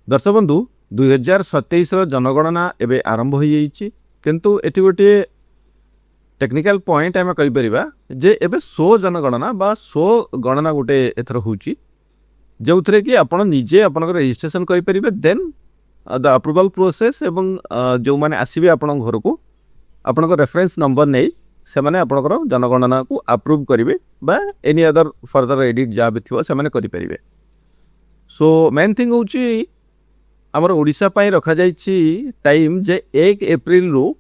दर्शक बंधु 2027 जनगणना एवं आरंभ हो जाइए किंतु एटी गोटे टेक्निकल पॉइंट आम कहीपर जे एबे स्व जनगणना बा स्व गणना गोटे एथर होची जो थे कि आप निजे आप रजिस्ट्रेशन करेंगे देन द अप्रूवल प्रोसेस एवं जो मैंने आसवे आप घर को आपण रेफरेंस नंबर नहीं से मैंने आपणकर जनगणना को अप्रूव करेंगे बा एनी अदर फर्दर एडिट जहाँ भी थी से करेंगे। सो मेन थिंग हूँ आमर ओडिशा पाई रखा जाइछि टाइम जे 1 एप्रिल रु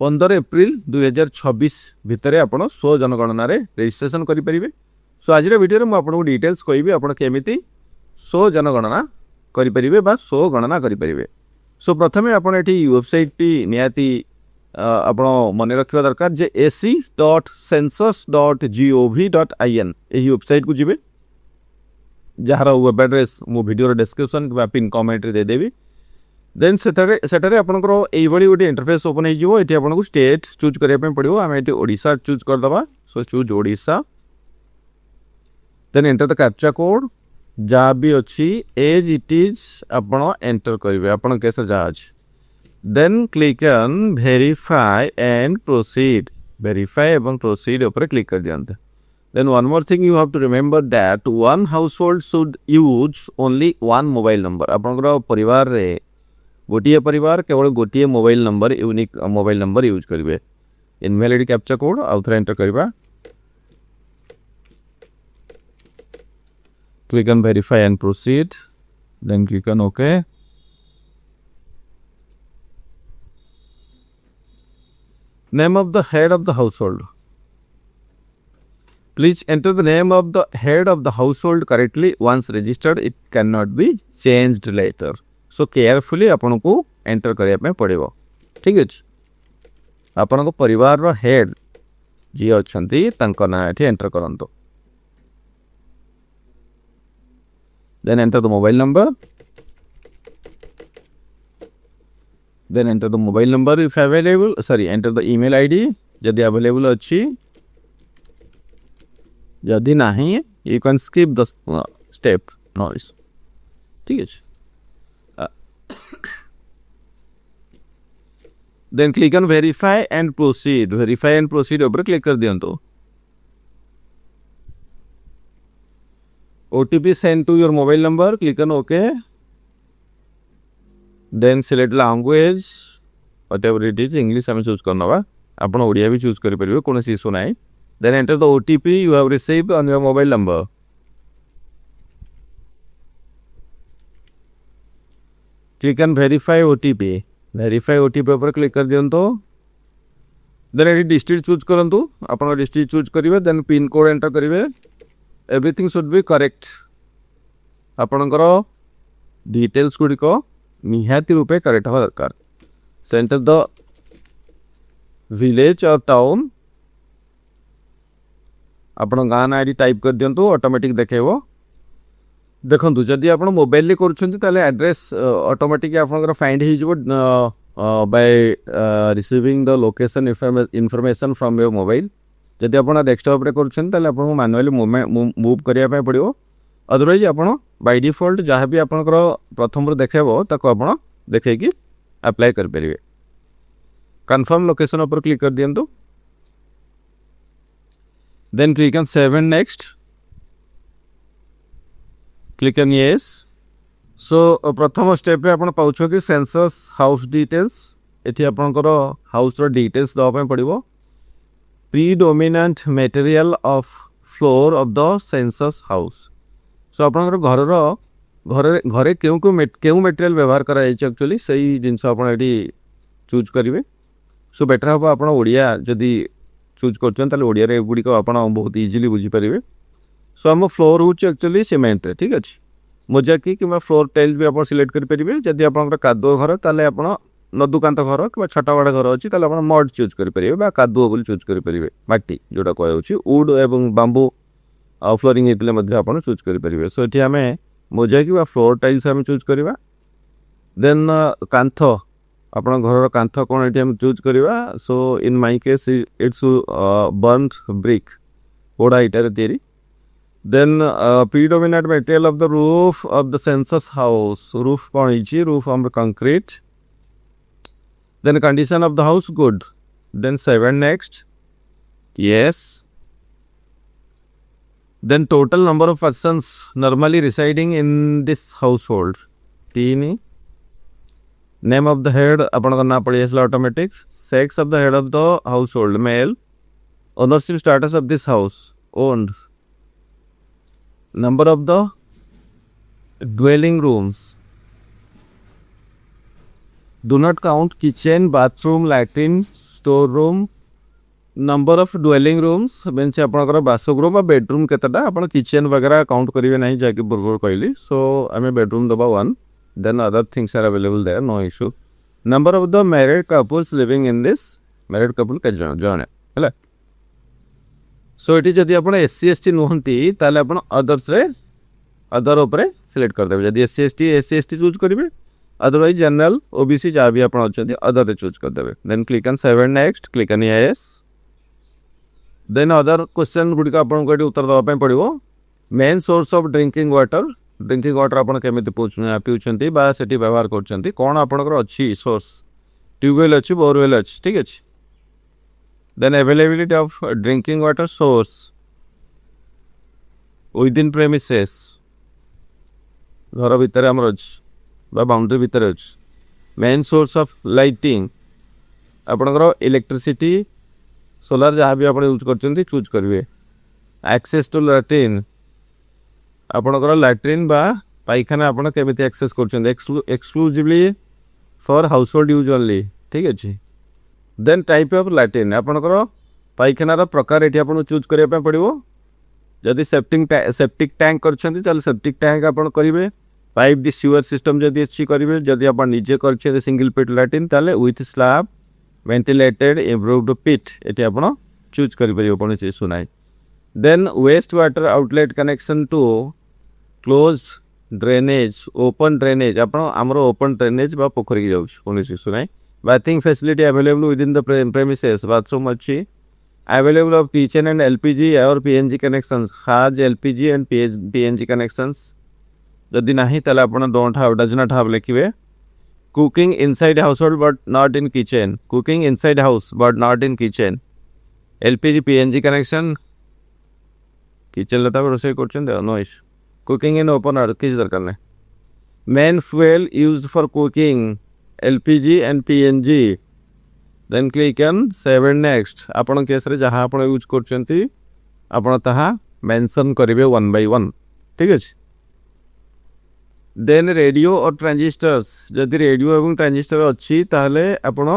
15 एप्रिल 2026 भितर आपण स्व जनगणना रे रजिस्ट्रेशन करेंगे। सो आज वीडियो में आपको डिटेल्स कहबी आप केमिति स्व जनगणना करेंगे बा स्व गणना करेंगे। सो प्रथमे आप वेबसाइट टी निहाती आप मन रखा दरकार जे ac.census.gov.in यही वेबसाइट को जीवे जार वेब एड्रेस मो वीडियो डिस्क्रिप्शन पिन कमेंट रे देदेवी। देन सेटारे आपनकर एई भली गोटे इंटरफेस ओपन हो जिवो। एठी आपनको स्टेट चूज करिया पे पड़िवो। हम एठी ओडिशा चूज कर दबा। So choose Odisha then enter the captcha code जहाँ भी अच्छी एज इट इज आपण एंटर करेंगे आपण कैसे जहाज। Then click on verify and proceed verify एवं प्रोसीड ऊपर क्लिक कर दियंते। Then one more thing you have to remember that one household should use only one mobile number. आपनकर परिवार रे गोटिए परिवार केवल गोटिए mobile number unique mobile number use करेंगे। इनवैलिड कैप्चा कोड आउ थरे एंटर करबा। Click on verify and proceed then click on okay. Name of the head of the household. Please enter the name of the head of the household correctly. Once registered, it cannot be changed later. So carefully आपन को enter करिया पे पड़ेगा। ठीक है। आपन को परिवार रो हेड जी अछंती तंको ना एठी enter करंतो। Then enter the mobile number. Then enter the mobile number if available. Sorry, enter the email ID यदि available अच्छी। यदि नहीं you can skip the step नॉइस। ठीक है। Then click on verify and proceed. Verify and proceed ऊपर click कर दियंतो। OTP send to your mobile number click on okay. Then select language whatever it is English आम choose करनवा। आपण ओडिया भी चूज करि परिबे कोनो इशू नाही। Then enter the OTP you have received on your mobile number. Click on verify OTP. Verify OTP पर click कर दियंतो। Then एटी डिस्ट्रिक्ट चूज करंतु। आपण डिस्ट्रिक्ट चूज करिवे देन पिन कोड एंटर करिवे। Everything should be correct. आपणकर details गुडिको निहाती रूपे correct हो दरकार। सेंटर द विलेज और टाउन आपण गाँ ना आईडी टाइप कर दिंतु ऑटोमेटिक देखेबो। देखंतु जदि आपण मोबाइल ले करूछंती ताले एड्रेस ऑटोमेटिक आपनकर फाइंड हो जिवो by receiving the location information from your mobile. जदि आपण डेस्कटॉप रे करूछंती ताले आपण मैनुअली मूव करिया पे पड़िवो। अदरवाइज आपण बाय डिफॉल्ट जहाँ भी आपनकर प्रथम रो देखेबो ताको आपण देखे कि अप्लाई कर परिवे। कंफर्म लोकेशन ऊपर क्लिक कर दियंतु। Then click on save and next. Click on yes. So प्रथम स्टेप रे आपण पाउछो कि सेंसस हाउस डिटेल्स। एथि आपनकर हाउस रो डिटेल्स दवा पे पड़िवो। Predominant material of floor of the census house. So आपनकर घर रो घरे केउ मटेरियल व्यवहार करा जाय एक्चुअली सही जिंस आपण एटी चूज करिवे। सो बेटर हो आपण ओडिया जदी चूज कर ओडिया रे गुड़ी को आप बहुत इजिली बुझीपारे। सो आम फ्लोर हूँ एक्चुअली सीमेंट रे। ठीक अच्छे। मोजाकी कि फ्लोर टाइल भी आप सिलेक्ट करेंगे। जदि आप कादुओ घर ताले आप नदुकांत घर कि छटावाड़ घर अच्छी मड चूज करेंगे कादुओ बोली चूज करेंगे माटी जोटा कह वुड एवं बांबू फ्लोरिंग होते आप चूज करेंगे। सो ये आम मोजाकी फ्लोर टाइल्स आम चूज करवा। देन कांथ आपण घर कांथ कौन ये हम चूज करवा। So in my case it's burned brick पोड़ा इटार तैयारी। Then predominant material of the roof of the census house. Roof कौन है? Roof on the concrete. Then condition of the house good. Then 7 next. Yes. Then total number of persons normally residing in this household. 3. Name of the head अपन का नाम पढ़िए automatic. Sex of the head of the household male. Ownership status of this house owned. Number of the dwelling rooms. Do not count kitchen, bathroom, latrine, storeroom. Number of dwelling rooms means आपनकर बासगृह बा bedroom केतटा आपण kitchen वगैरह count करिवे नहीं जाके पूर्व कहली. So आमे बेडरूम दबा 1. Then other things are available there, no issue. Number of the married couples living in this. Married couple के जन है. So it is जदि आपण SC ST नुहंती ताले आपण अदर्स रे अदर ऊपर सिलेक्ट कर देबे. जदि SC ST चूज करिवे अदरवाइज जनरल OBC जहाँ भी आपण अछंती अदर रे चूज कर देबे. Then click on 7 next, click on yes. Then other question गुडी का आपण को उत्तर दवा पे पड़िवो. Main source of drinking water. Drinking water आपण केमिति पिउछंती बा सेठी व्यवहार करछंती कोन आपणकर अछि सोर्स. ट्यूबवेल अछि, बोरवेल अछि, ठीक अछि. Then availability of drinking water source within premises. घर भितर हमर अछि बा बाउंड्री भितर अछि. Main source of lighting आपणकर इलेक्ट्रिसिटी सोलर जहाँ भी आपण यूज करछंती चूज करिवे. Access to latrine आपणकर लैट्रिन बा पाइखाना आपण केमिति एक्सेस करछंती exclusively for household use only, ठीक अछि. देन टाइप ऑफ लैट्रिन आपणकर पाइखानार प्रकार एठी आपण चूज करिया पे पड़िवो. जदि सेप्टिक टैंक करछंती ताले सेप्टिक टैंक आपण करिवे. पाइप दी सीवर सिस्टम जदि अछि करिवे. जदि आपण निजे करछे सिंगल पिट लैट्रिन ताले with slab ventilated improved pit एठी आपण चूज करि परियो कोन से सुनाई. Then waste water outlet connection to close drainage open drainage आपण हमर ओपन ड्रेनेज बा पोखरी जाउ कोन से सुनाई. Bathing facility available within the premises. Bathroom अच्छी. Available of kitchen and LPG or PNG connections. has LPG and PNG connections. जदि नहीं ताले आपण don't have, does not have लिखिवे. Cooking inside household but not in kitchen. Cooking inside house but not in kitchen. LPG PNG connection. Kitchen लता रोषेई करछन no issue. Cooking in open air किस दरकार नै. Main fuel used for cooking. LPG and PNG. Then click on 7 next. आपण case रे जहाँ आपण यूज करछंती आपण ताहा मेंशन करिवे 1 by 1, ठीक अछि. देन रेडियो और ट्रांजिस्टर्स. जदि रेडियो एवं ट्रांजिस्टर अछि ताहले आपण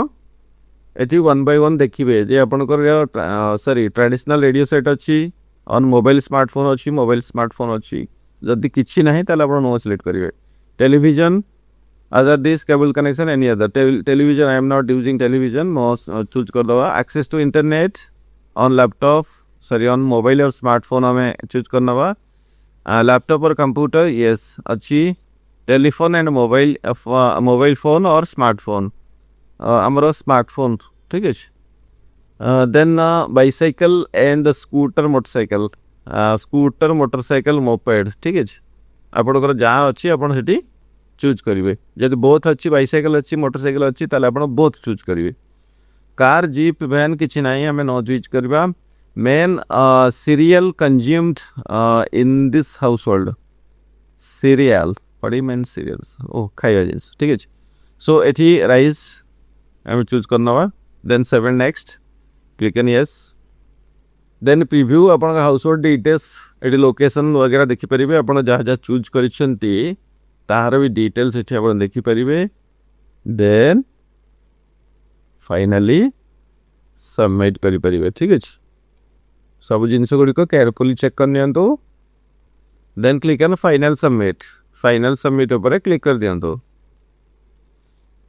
एठी 1 by 1 देखिबे जे आपण कर सॉरी ट्रेडिशनल रेडियो सेट अछि ऑन मोबाइल स्मार्टफोन अछि, मोबाइल स्मार्टफोन अछि. जदि किछि नाही ताहले आपण नो सिलेक्ट करिवे. Television other this cable connection any other. Television I am not using television, no choose कर दवा. Access to internet on laptop sorry on mobile और smartphone हमें choose करना बा. Laptop और computer yes अच्छी. Telephone and mobile phone और smartphone हमारा smartphone, ठीक है. Then bicycle and the scooter motorcycle. Scooter motorcycle moped, ठीक है. आपन कर जहाँ अच्छी आपन सेठी चूज करिवे. जदि बोथ अच्छी बाइसाइकल अच्छी मोटरसाइकल अच्छी ताले आपण बोथ चूज करिवे. कार जीप वैन किछि नाही हमें नो चूज करबा. Main cereal consumed in this household. Cereal पड़ी मेन सीरियल्स ओ खाइया जिंस, ठीक है. सो एठी राइस हमें चूज करना बा. Then 7 next, click on yes. Then preview आपण हाउसहोल्ड डिटेल्स एठी लोकेशन वगैरह देखि परिबे. आपण जहाँ जहाँ चूज करिसंती तार भी डिटेल्स एठी आपण देखि परिबे. देन फाइनली सबमिट करि परिबे, ठीक अछि. सब जिंस गुडी को केयरफुली चेक कर नियंतो. Then click on final submit. Final submit ऊपर क्लिक कर दियंतो.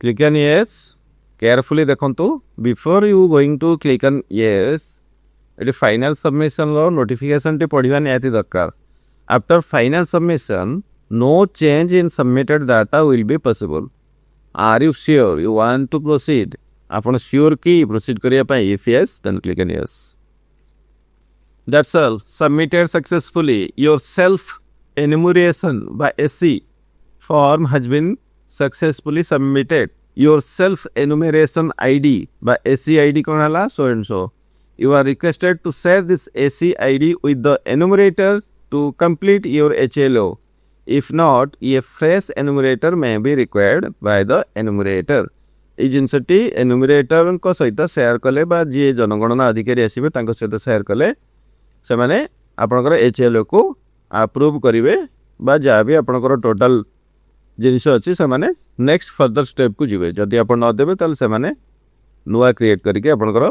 Click on yes. केयरफुली देखंतो before you going to click on yes at final submission रो नोटिफिकेशन टी पढिबा नियति दरकार. After final submission no change in submitted data will be possible. Are you sure you want to proceed? आपण sure की proceed करिया पाए. If yes then click on yes. That's all. Submitted successfully. Your self-enumeration by SC form has been successfully submitted. Your self-enumeration ID by SC ID कौन हला so and so. You are requested to share this SC ID with the enumerator to complete your HLO. If not, a fresh enumerator may be required by the enumerator. এই ଜିନିଷଟି ଏନୁମରେଟରଙ୍କ ସହିତ share କଲେ ବା ଯିଏ ଜନଗଣନା ଅଧିକାରୀ ଆସିବେ ତାଙ୍କ ସହିତ ସେୟାର କଲେ ସେମାନେ ଆପଣଙ୍କର HLOକୁ ଆପ୍ରୁଭ୍ କରିବେ ବା ଯାହା ବି ଆପଣଙ୍କର ଟୋଟାଲ୍ ଜିନିଷ ଅଛି ସେମାନେ ନେକ୍ସଟ ଫର୍ଦର ଷ୍ଟେପ୍କୁ ଯିବେ। ଯଦି ଆପଣ ନ ଦେବେ ତାହେଲେ ସେମାନେ ନୂଆ କ୍ରିଏଟ୍ କରିକି ଆପଣଙ୍କର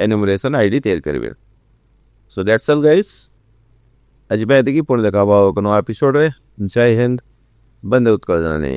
ଏନୁମରେସନ୍ ID ତିଆରି କରିବେ। ସୋ ଦ୍ୟାଟ୍ସ ଅଲ୍ ଗାଇସ୍, ଆଜି ପାଇଁ ଏତିକି। ପୁଣି ଦେଖା ହେବ ଏକ ନୂଆ ଏପିସୋଡ଼ରେ। ଜୟ ହିନ୍ଦ, ବନ୍ଦେ ଉତ୍କଳ ଜନନୀ।